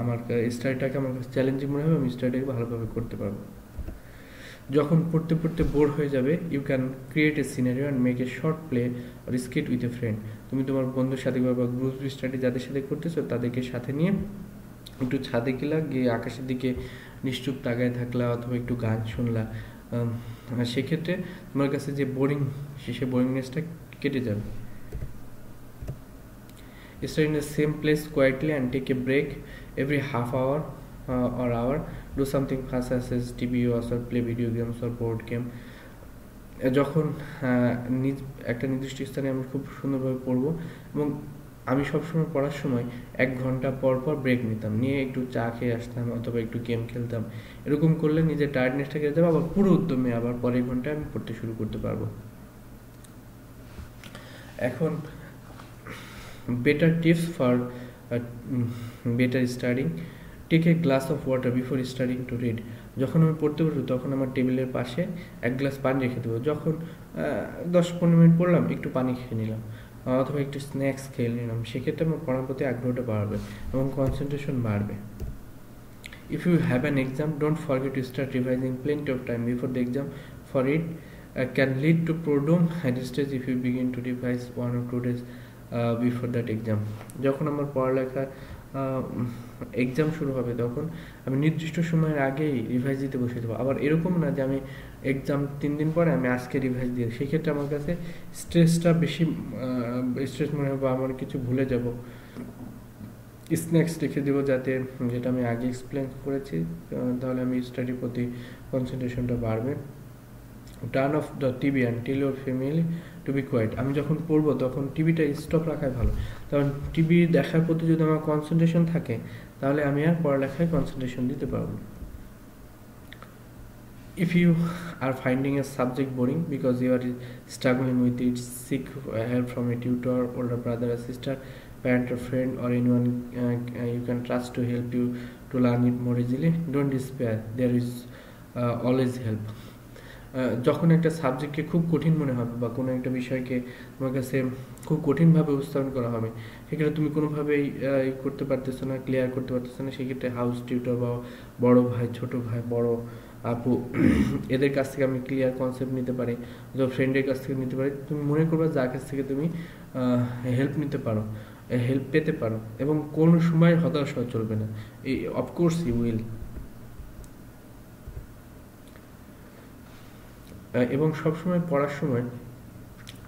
আমার স্টাডিটাকে আমার কাছে চ্যালেঞ্জিং মনে হবে, আমি স্টাডিটাকে ভালোভাবে করতে পারবো। যখন পড়তে পড়তে বোর হয়ে যাবে, you can create a scenario and make a short play or skit with a friend. তুমি তোমার বন্ধুর সাথে বা গ্রুপ স্টাডি যাদের সাথে করতেছো তাদেরকে সাথে নিয়ে একটু ছাদে গেলা, গিয়ে আকাশের দিকে নিশ্চুপ তাকায় থাকলা অথবা একটু গান শুনলা। সেক্ষেত্রে তোমার কাছে যে সে বোরিংনেসটা কেটে যাবে। Stay in the same place quietly and take a break every half hour or hour. Do something fast such as TV or play video games or board game. যখন একটা নির্দিষ্ট স্থানে আমি খুব সুন্দরভাবে পড়বো এবং আমি সবসময় পড়ার সময় 1 ঘন্টা পর পর ব্রেক নিতাম, নিয়ে একটু চা খেয়ে আসতাম অথবা একটু গেম খেলতাম। এরকম করলে নিজের টায়ার্ডনেসটা কেটে যাবে, আবার পুরো উদ্যমে আবার পরের ঘন্টায় আমি পড়তে শুরু করতে পারবো। এখন better tips for better studying. Take a glass of water before studying to read. যখন আমি পড়তে বসবো তখন আমার টেবিলের পাশে 1 গ্লাস পানি রেখে দেবো। যখন 10-15 মিনিট পড়লাম একটু পানি খেয়ে নিলাম অথবা একটু স্ন্যাক্স খেয়ে নিলাম, সেক্ষেত্রে আমার পড়ার প্রতি আগ্রহটা বাড়বে এবং কনসেন্ট্রেশন বাড়বে। If you have an exam, don't forget to start revising plenty of time before the exam, for it can lead to boredom at this stage if you begin to revise 1 or 2 days before that exam. যখন আমার পড়ালেখা এক্সাম শুরু হবে তখন আমি নির্দিষ্ট সময়ের আগেই রিভাইজ দিতে বসে দেবো। আবার এরকম না যে আমি এক্সাম 3 দিন পরে আমি আজকে রিভাইজ দিই, সেক্ষেত্রে আমার কাছে স্ট্রেসটা বেশি স্ট্রেস মনে হবে, আমার কিছু ভুলে যাব। স্ন্যাক্স রেখে দেবো যাতে, যেটা আমি আগে এক্সপ্লেন করেছি, তাহলে আমি স্টাডির প্রতি কনসেন্ট্রেশনটা বাড়বে। Turn off the TV and tell your family to be quiet. আমি যখন পড়বো তখন টিভিটা স্টপ রাখাই ভালো, কারণ টিভি দেখার প্রতি যদি আমার কনসেন্ট্রেশন থাকে তাহলে আমি আর পড়ালেখায় কনসেন্ট্রেশন দিতে পারবো। If you are finding a subject boring because you are struggling with it, seek help from a tutor, older brother or sister, parent or friend, or anyone you can trust to help you to learn it more easily. Don't despair. There is always help. যখন একটা সাবজেক্টকে খুব কঠিন মনে হবে বা কোনো একটা বিষয়কে তোমার কাছে খুব কঠিনভাবে উপস্থাপন করা হবে, সেক্ষেত্রে তুমি কোনোভাবেই করতে পারতেছো না, ক্লিয়ার করতে পারতেছো না, সেক্ষেত্রে হাউস টিউটর বা বড় ভাই, ছোট ভাই, বড় আপু, এদের কাছ থেকে আমি ক্লিয়ার কনসেপ্ট নিতে পারি, অথবা ফ্রেন্ডের কাছ থেকে নিতে পারি। তুমি মনে করবে যার কাছ থেকে তুমি হেল্প নিতে পারো, হেল্প পেতে পারো, এবং কোনো সময় হতাশ হওয়া চলবে না। এই অফকোর্স ইউ উইল। এবং সবসময় পড়ার সময়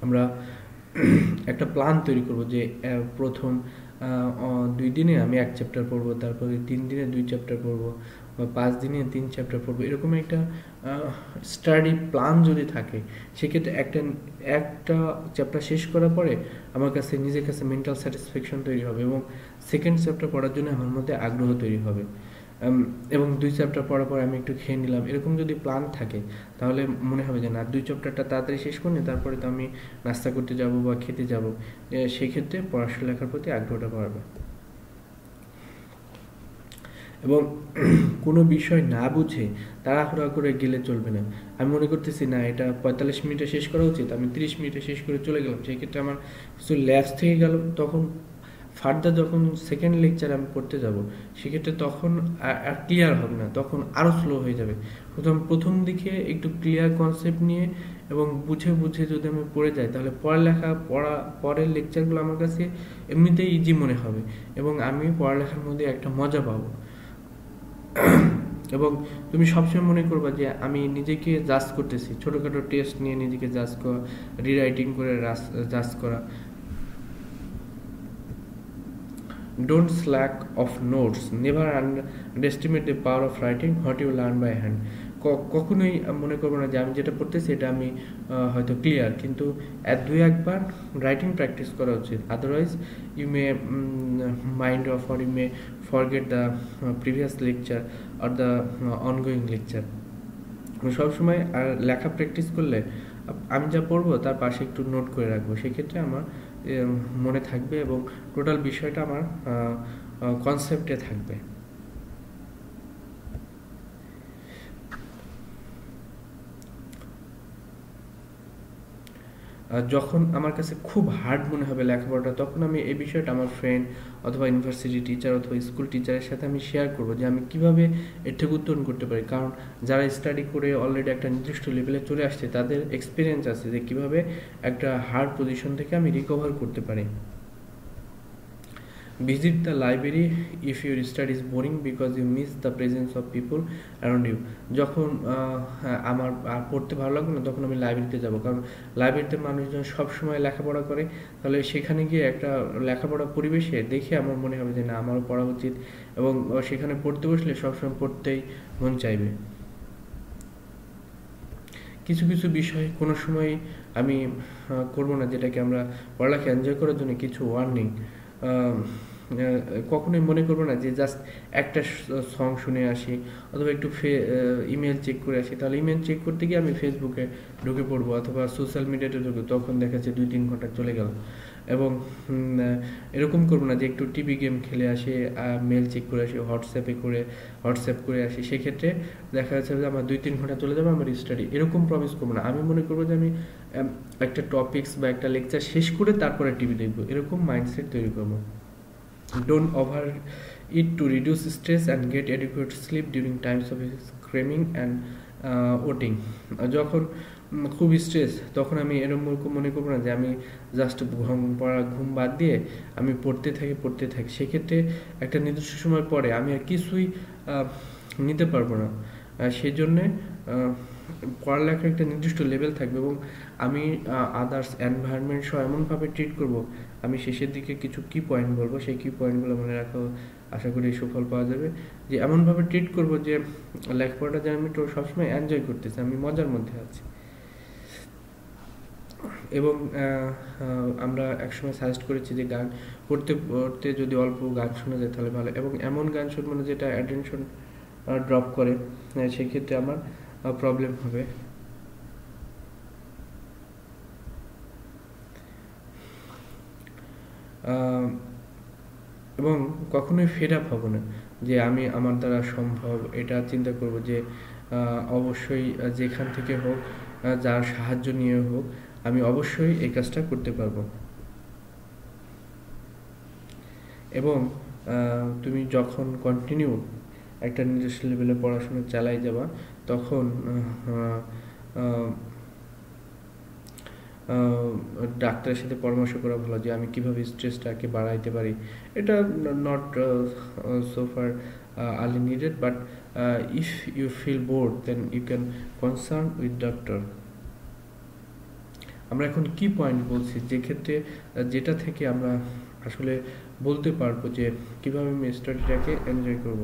আমরা একটা প্ল্যান তৈরি করব যে প্রথম 2 দিনে আমি 1 চ্যাপ্টার পড়বো, তারপরে 3 দিনে 2 চ্যাপ্টার পড়বো, বা 5 দিনে 3 চ্যাপ্টার পড়বো। এরকম একটা স্টাডি প্ল্যান যদি থাকে, সেক্ষেত্রে একটা একটা চ্যাপ্টার শেষ করার পরে আমার কাছে নিজের কাছে মেন্টাল স্যাটিসফ্যাকশন তৈরি হবে, এবং সেকেন্ড চ্যাপ্টার পড়ার জন্য আমার মধ্যে আগ্রহ তৈরি হবে। এবং 2 চ্যাপ্টার পড়ার পর আমি একটু খেয়ে নিলাম, এরকম যদি প্ল্যান থাকে তাহলে মনে হবে যে না, 2 চ্যাপ্টারটা তাড়াতাড়ি শেষ করে তারপরে তো আমি নাস্তা করতে যাব বা খেতে যাব, সেক্ষেত্রে পড়াশোনা লেখার প্রতি আগ্রহটা বাড়বে। এবং কোনো বিষয় না বুঝে তাড়াহুড়া করে গেলে চলবে না। আমি মনে করতেছি না এটা 45 মিনিটে শেষ করা উচিত, আমি 30 মিনিটে শেষ করে চলে গেলাম, সেক্ষেত্রে আমার কিছু ল্যাপস থেকে গেল। তখন ফার্দার যখন সেকেন্ড লেকচার আমি পড়তে যাব, সেক্ষেত্রে তখন আর ক্লিয়ার হবে না, তখন আরও স্লো হয়ে যাবে। সুতরাং প্রথম দিকে একটু ক্লিয়ার কনসেপ্ট নিয়ে এবং বুঝে বুঝে যদি আমি পড়ে যাই, তাহলে পরের লেকচারগুলো আমার কাছে এমনিতেই ইজি মনে হবে, এবং আমি পড়ালেখার মধ্যে একটা মজা পাবো। এবং তুমি সবসময় মনে করবা যে আমি নিজেকে জাজ করতেছি, ছোটোখাটো টেস্ট নিয়ে নিজেকে জাজ করা, রিরাইটিং করে জাজ করা। Don't slack of notes. Never underestimate the power of writing what you learn by hand. কখনোই মনে করবো না যে আমি যেটা পড়তেছি এটা আমি হয়তো ক্লিয়ার, কিন্তু 2-1 বার রাইটিং প্র্যাকটিস করা উচিত। Otherwise you may mind off, or you may forget the previous lecture or the ongoing lecture. সবসময় আর লেখা প্র্যাকটিস করলে আমি যা পড়বো তার পাশে একটু নোট করে রাখবো, সেক্ষেত্রে আমার মনে থাকবে এবং টোটাল বিষয়টা আমার কনসেপ্টে থাকবে। যখন আমার কাছে খুব হার্ড মনে হবে লেখাপড়াটা, তখন আমি এই বিষয়টা আমার ফ্রেন্ড অথবা ইউনিভার্সিটি টিচার অথবা স্কুল টিচারের সাথে আমি শেয়ার করবো যে আমি কিভাবে এর থেকে উত্তরণ করতে পারি। কারণ যারা স্টাডি করে অলরেডি একটা নির্দিষ্ট লেভেলে চলে আসছে, তাদের এক্সপিরিয়েন্স আছে যে কিভাবে একটা হার্ড পজিশন থেকে আমি রিকভার করতে পারি। Visit the library if your study is boring because you miss the presence of people around you. যখন আমার পড়তে ভালো লাগবে না, তখন আমি লাইব্রেরিতে যাব, কারণ লাইব্রেরিতে মানুষজন সবসময় লেখাপড়া করে। তাহলে সেখানে গিয়ে একটা লেখাপড়া পরিবেশে দেখে আমার মনে হবে যে না, আমারও পড়া উচিত, এবং সেখানে পড়তে বসলে সবসময় পড়তেই মন চাইবে। কিছু কিছু বিষয় কোনো সময় আমি করব না, যেটাকে আমরা পড়ালেখা এনজয় করার জন্য কিছু ওয়ার্নিং। কখনোই মনে করবো না যে জাস্ট একটা সং শুনে আসি অথবা একটু ইমেল চেক করে আসি, তাহলে ইমেল চেক করতে গিয়ে আমি ফেসবুকে ঢুকে পড়বো অথবা সোশ্যাল মিডিয়াতে ঢুকে, তখন দেখা যাচ্ছে 2-3 ঘন্টা চলে গেল। এবং এরকম করবো না যে একটু টিভি গেম খেলে আসি, মেল চেক করে আসি, হোয়াটসঅ্যাপ করে আসি, সেক্ষেত্রে দেখা যাচ্ছে যে আমার 2-3 ঘন্টা চলে যাবে আমার স্টাডি। এরকম প্রমিস করবো না। আমি মনে করবো যে আমি একটা টপিকস বা একটা লেকচার শেষ করে তারপরে টিভি দেখবো, এরকম মাইন্ডসেট তৈরি করবো। Don't overeat to reduce stress and get adequate sleep during times of screaming and voting. যখন খুব স্ট্রেস, তখন আমি এরকম মনে করবো না যে আমি জাস্ট ঘুম বাদ দিয়ে আমি পড়তে থাকি। সেক্ষেত্রে একটা নির্দিষ্ট সময় পরে আমি আর কিছুই নিতে পারবো না। সেই জন্যে পড়ালেখার একটা নির্দিষ্ট লেভেল থাকবে, এবং আমি আদার্স এনভায়রনমেন্ট সহ এমনভাবে ট্রিট করব। আমি শেষের দিকে কিছু কি পয়েন্ট বলবো, সেই কি পয়েন্টগুলো মনে রাখা, আশা করি সুফল পাওয়া যাবে। যে এমনভাবে ট্রিট করব যে লেখাপড়াটা যেন আমি সবসময় এনজয় করতেছি, আমি মজার মধ্যে আছি। এবং আমরা একসময় সাজেস্ট করেছি যে গান পড়তে যদি অল্প গান শোনা যায় তাহলে ভালো, এবং এমন গান শুনবো না যেটা অ্যাটেনশন ড্রপ করে, সেক্ষেত্রে আমার প্রবলেম হবে। এবং কখনোই ফেড আপ হব না যে আমার দ্বারা সম্ভব, এটা চিন্তা করব যে অবশ্যই যেখান থেকে হোক, যার সাহায্য নিয়ে হোক, আমি অবশ্যই এই কাজটা করতে পারবো। এবং তুমি যখন কন্টিনিউ একটা নিজস্ব লেভেলে পড়াশোনা চালাই যাবা, তখন ডাক্তারের সাথে পরামর্শ করা ভালো যে আমি কিভাবে স্ট্রেসটাকে বাড়াইতে পারি। এটা not so far early needed, but if you feel bored then you can concern with doctor. আমরা এখন কি পয়েন্ট বলছি যে ক্ষেত্রে যেটা থেকে আমরা আসলে বলতে পারবো যে কিভাবে আমি স্টাডিটাকে এনজয় করব।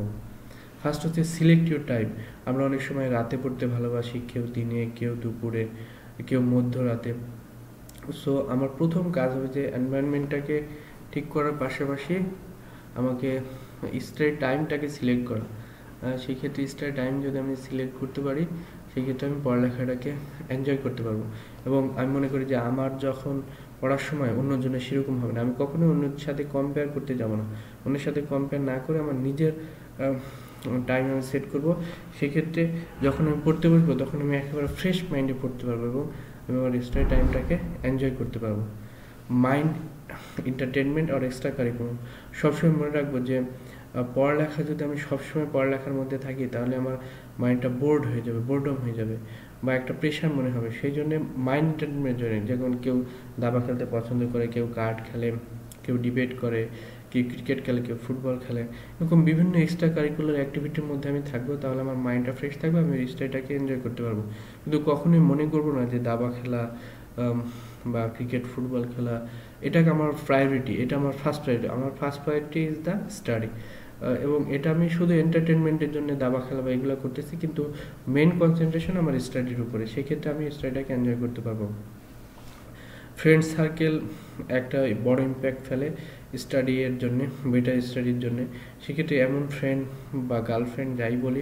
ফার্স্ট হচ্ছে সিলেক্ট ইউর টাইম। আমরা অনেক সময় রাতে পড়তে ভালোবাসি, কেউ দিনে, কেউ দুপুরে, কেউ মধ্যরাতে। সো আমার প্রথম কাজ হবে যে এনভায়রনমেন্টটাকে ঠিক করার পাশাপাশি আমাকে স্টাডি টাইমটাকে সিলেক্ট করা। সেই ক্ষেত্রে স্টাডি টাইম যদি আমি সিলেক্ট করতে পারি, সেই ক্ষেত্রে আমি পড়ালেখাটাকে এনজয় করতে পারবো। এবং আমি মনে করি যে আমার যখন পড়ার সময় অন্যজনের সেরকম হবে না, আমি কখনোই অন্যের সাথে কম্পেয়ার করতে যাব না। অন্যের সাথে কম্পেয়ার না করে আমার নিজের টাইম আমি সেট করব। সেক্ষেত্রে যখন আমি পড়তে বসবো তখন আমি একেবারে ফ্রেশ মাইন্ডে পড়তে পারবো এবং আমি আমার স্টাডি টাইমটাকে এনজয় করতে পারবো। মাইন্ড এন্টারটেনমেন্ট আর এক্সট্রা কারিকুলাম, সবসময় মনে রাখবো যে পড়ালেখা যদি আমি সবসময় পড়ালেখার মধ্যে থাকি তাহলে আমার মাইন্ডটা বোর্ড হয়ে যাবে, বোরডম হয়ে যাবে, বা একটা প্রেশার মনে হবে। সেই জন্য মাইন্ড এন্টারটেনমেন্টের জন্য, যেমন কেউ দাবা খেলতে পছন্দ করে, কেউ কার্ড খেলে, কেউ ডিবেট করে, কেউ ক্রিকেট খেলে, কেউ ফুটবল খেলে, এরকম বিভিন্ন এক্সট্রা কারিকুলার অ্যাক্টিভিটির মধ্যে আমি থাকবো, তাহলে আমার মাইন্ডটা ফ্রেশ থাকবে, আমি স্টাডিটাকে এনজয় করতে পারবো। কিন্তু কখনোই মনে করবো না যে দাবা খেলা বা ক্রিকেট ফুটবল খেলা এটাকে আমার প্রায়োরিটি, এটা আমার ফার্স্ট প্রায়োরিটি। আমার first priority is the study. এবং এটা আমি শুধু এন্টারটেনমেন্টের জন্য দাবা খেলা বা এগুলো করতেছি, কিন্তু মেন কনসেন্ট্রেশন আমার স্টাডির উপরে। সেক্ষেত্রে আমি স্টাডিটাকে এনজয় করতে পারবো। ফ্রেন্ড সার্কেল একটা বড় ইম্প্যাক্ট ফেলে স্টাডি এর জন্য, বেটার স্টাডির জন্য। সেক্ষেত্রে এমন ফ্রেন্ড বা গার্লফ্রেন্ড যাই বলি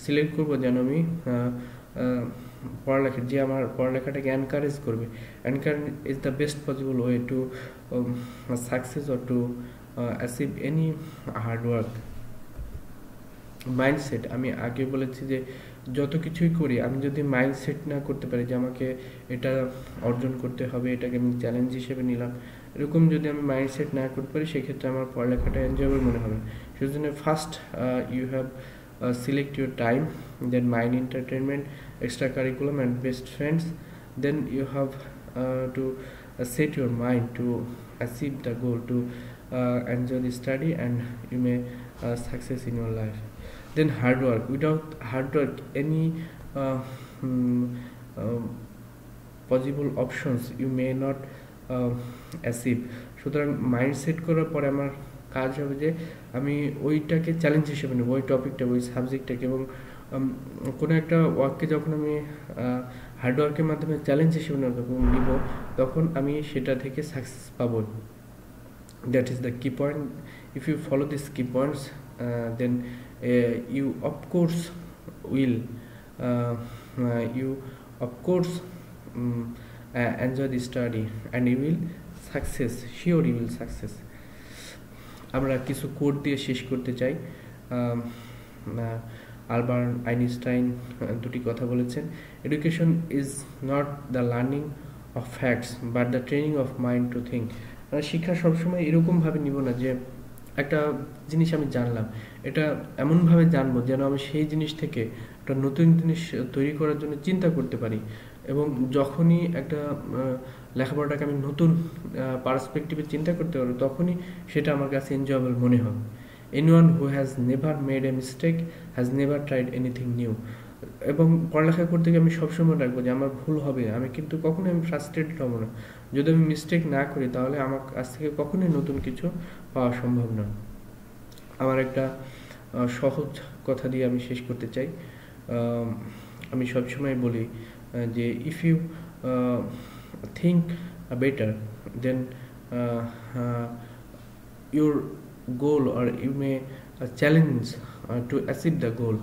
সিলেক্ট করবো যেন আমি পড়ালেখা, যে আমার পড়ালেখাটাকে এনকারেজ করবে। Encourage is the best possible way to success or to achieve any hard work. Mindset, আমি আগে বলেছি যে যত কিছুই করি আমি যদি মাইন্ডসেট না করতে পারি যে আমাকে এটা অর্জন করতে হবে, এটাকে আমি চ্যালেঞ্জ হিসেবে নিলাম, এরকম যদি আমি মাইন্ডসেট না করতে পারি, সেক্ষেত্রে আমার পড়ালেখাটা এনজয়েবল মনে হবে। সেজন্য first you have select your time, then mind entertainment, extracurriculum and best friends. Then you have to set your mind to achieve the goal, to enjoy the study, and you may success in your life. Then hard work, without hard work any uh, mm, uh, possible options you may not achieve. সুতরাং মাইন্ড সেট করার পরে আমার কাজ হবে যে আমি ওইটাকে চ্যালেঞ্জ হিসেবে নেব, ওই টপিকটা, ওই সাবজেক্টটাকে। এবং কোনো একটা ওয়ার্ককে যখন আমি হার্ডওয়ার্কের মাধ্যমে চ্যালেঞ্জ হিসেবে নিব, তখন আমি সেটা থেকে সাকসেস পাবো। That is the key point. If you follow this key points then you of course will you of course enjoy the study and you will success, sure you will success. আমরা কিছু কোট দিয়ে শেষ করতে চাই। আলবার্ট আইনস্টাইন দুটি কথা বলেছেন, education is not the learning of facts but the training of mind to think. শিক্ষা সবসময় এরকমভাবে নিব না যে একটা জিনিস আমি জানলাম, এটা এমনভাবে জানবো যেন আমি সেই জিনিস থেকে একটা নতুন জিনিস তৈরি করার জন্য চিন্তা করতে পারি। এবং যখনই একটা লেখাপড়াটাকে আমি নতুন পার্সপেক্টিভে চিন্তা করতে পারবো, তখনই সেটা আমার কাছে এনজয়েবল মনে হবে। Anyone who has never made a mistake has never tried anything new. এবং পড়ালেখা করতে গিয়ে আমি সবসময় রাখবো যে আমার ভুল হবে, আমি কিন্তু কখনোই আমি ফ্রাস্ট্রেটেড হবো না। যদি আমি মিস্টেক না করি তাহলে আমার কাছ থেকে কখনোই নতুন কিছু পাওয়া সম্ভব না। আমার একটা সহজ কথা দিয়ে আমি শেষ করতে চাই। আমি সবসময় বলি যে if you think better then your goal or you may challenge to achieve the goal.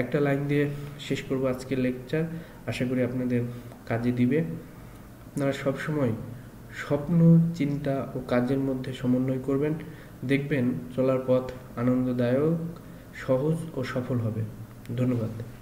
একটা লাইন দিয়ে শেষ করবো আজকের লেকচার, আশা করি আপনাদের কাজে দিবে। আপনারা সবসময় স্বপ্ন, চিন্তা ও কাজের মধ্যে সমন্বয় করবেন, দেখবেন চলার পথ আনন্দদায়ক, সহজ ও সফল হবে। ধন্যবাদ।